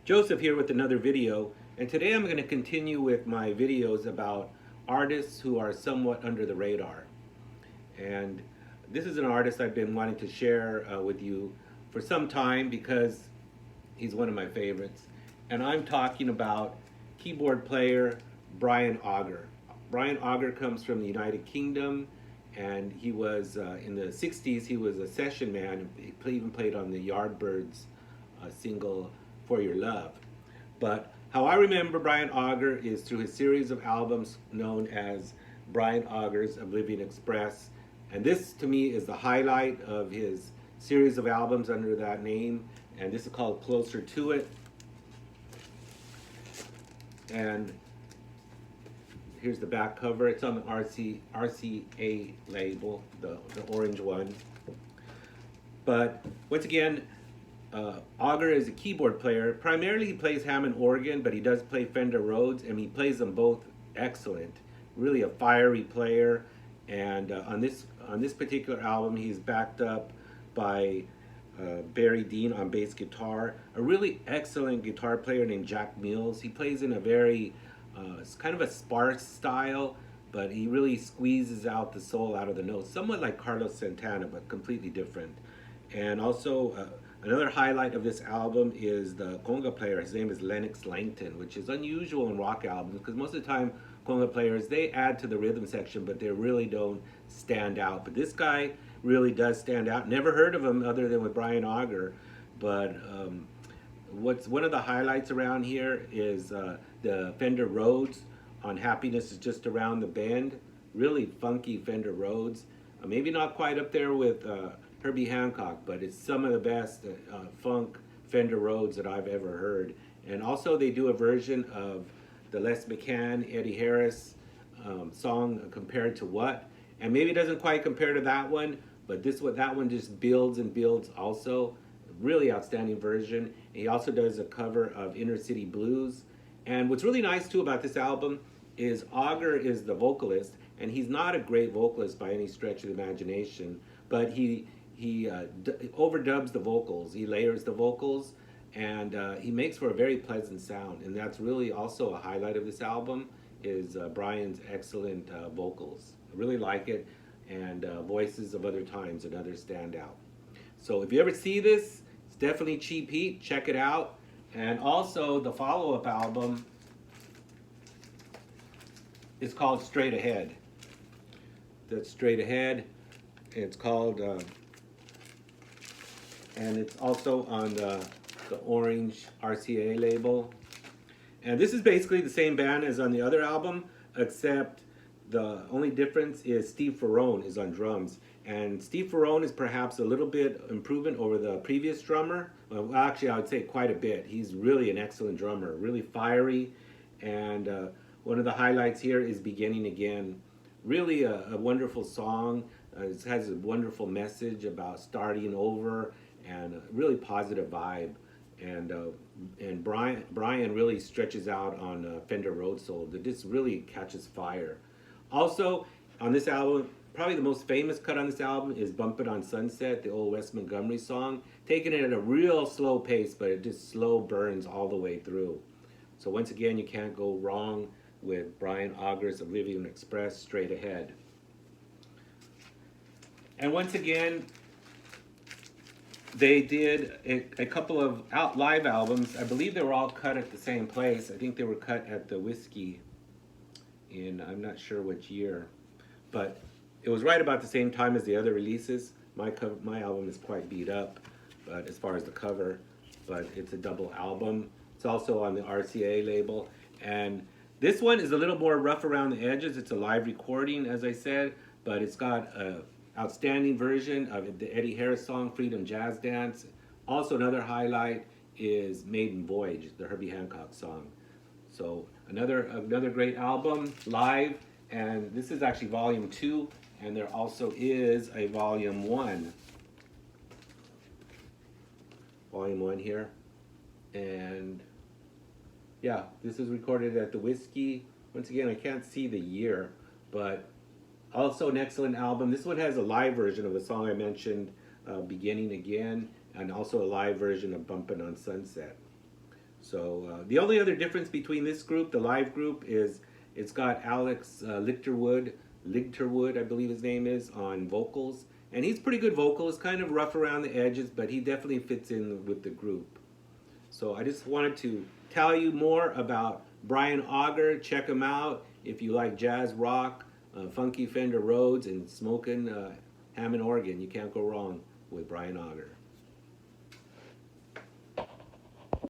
Joseph here with another video, and today I'm going to continue with my videos about artists who are somewhat under the radar. And this is an artist I've been wanting to share with you for some time because he's one of my favorites. And I'm talking about keyboard player Brian Auger. Brian Auger comes from the United Kingdom, and he was in the 60s, he was a session man. He even played on the Yardbirds single For Your Love. But how I remember Brian Auger is through his series of albums known as Brian Auger's Oblivion Express. And this to me is the highlight of his series of albums under that name. And this is called Closer to It. And here's the back cover. It's on the RCA label, the orange one. But once again, Auger is a keyboard player. Primarily he plays Hammond organ, but he does play Fender Rhodes, and he plays them both excellent. Really a fiery player. And on this particular album, he's backed up by Barry Dean on bass guitar, a really excellent guitar player named Jack Mills. He plays in a very it's kind of a sparse style, but he really squeezes out the soul out of the notes, somewhat like Carlos Santana, but completely different. And also another highlight of this album is the conga player. His name is Lennox Langton, which is unusual in rock albums because most of the time conga players, they add to the rhythm section, but they really don't stand out. But this guy really does stand out. Never heard of him other than with Brian Auger, but what's one of the highlights around here is the Fender Rhodes on Happiness Is Just Around the Bend. Really funky Fender Rhodes. Maybe not quite up there with Herbie Hancock, but it's some of the best funk Fender Rhodes that I've ever heard. And also they do a version of the Les McCann, Eddie Harris song, Compared to What? And maybe it doesn't quite compare to that one, but that one just builds and builds also. Really outstanding version. He also does a cover of Inner City Blues. And what's really nice too about this album is Auger is the vocalist, and he's not a great vocalist by any stretch of the imagination, but he overdubs the vocals, he layers the vocals, and he makes for a very pleasant sound. And that's really also a highlight of this album is Brian's excellent vocals. I really like it, and Voices of Other Times, another standout. So if you ever see this, it's definitely cheap heat. Check it out. And also the follow-up album is called Straight Ahead. That's Straight Ahead. It's called, and it's also on the orange RCA label. And this is basically the same band as on the other album, except the only difference is Steve Ferrone is on drums. And Steve Ferrone is perhaps a little bit improvement over the previous drummer. Well, actually, I would say quite a bit. He's really an excellent drummer, really fiery. And one of the highlights here is Beginning Again. Really a wonderful song. It has a wonderful message about starting over and a really positive vibe. And Brian really stretches out on Fender Rhodes solo. It just really catches fire. Also, on this album, probably the most famous cut on this album is Bump It on Sunset, the old Wes Montgomery song. Taking it at a real slow pace, but it just slow burns all the way through. So once again, you can't go wrong with Brian Auger's Oblivion Express, Straight Ahead. And once again, they did a couple of live albums. I believe they were all cut at the same place. I think they were cut at the Whiskey in, I'm not sure which year, but it was right about the same time as the other releases. My album is quite beat up, but as far as the cover, but it's a double album. It's also on the RCA label, and this one is a little more rough around the edges. It's a live recording, as I said, but it's got an outstanding version of the Eddie Harris song, Freedom Jazz Dance. Also another highlight is Maiden Voyage, the Herbie Hancock song. So another great album, live, and this is actually volume 2, and there also is a volume 1. Volume 1 here. And yeah, this is recorded at the Whiskey. Once again, I can't see the year, but also an excellent album. This one has a live version of the song I mentioned, Beginning Again, and also a live version of Bumpin' on Sunset. So the only other difference between this group, the live group, is it's got Alex Ligterwood, I believe his name is, on vocals. And he's pretty good vocalist, kind of rough around the edges, but he definitely fits in with the group. So I just wanted to tell you more about Brian Auger. Check him out if you like jazz rock, funky Fender Rhodes, and smoking Hammond organ. You can't go wrong with Brian Auger.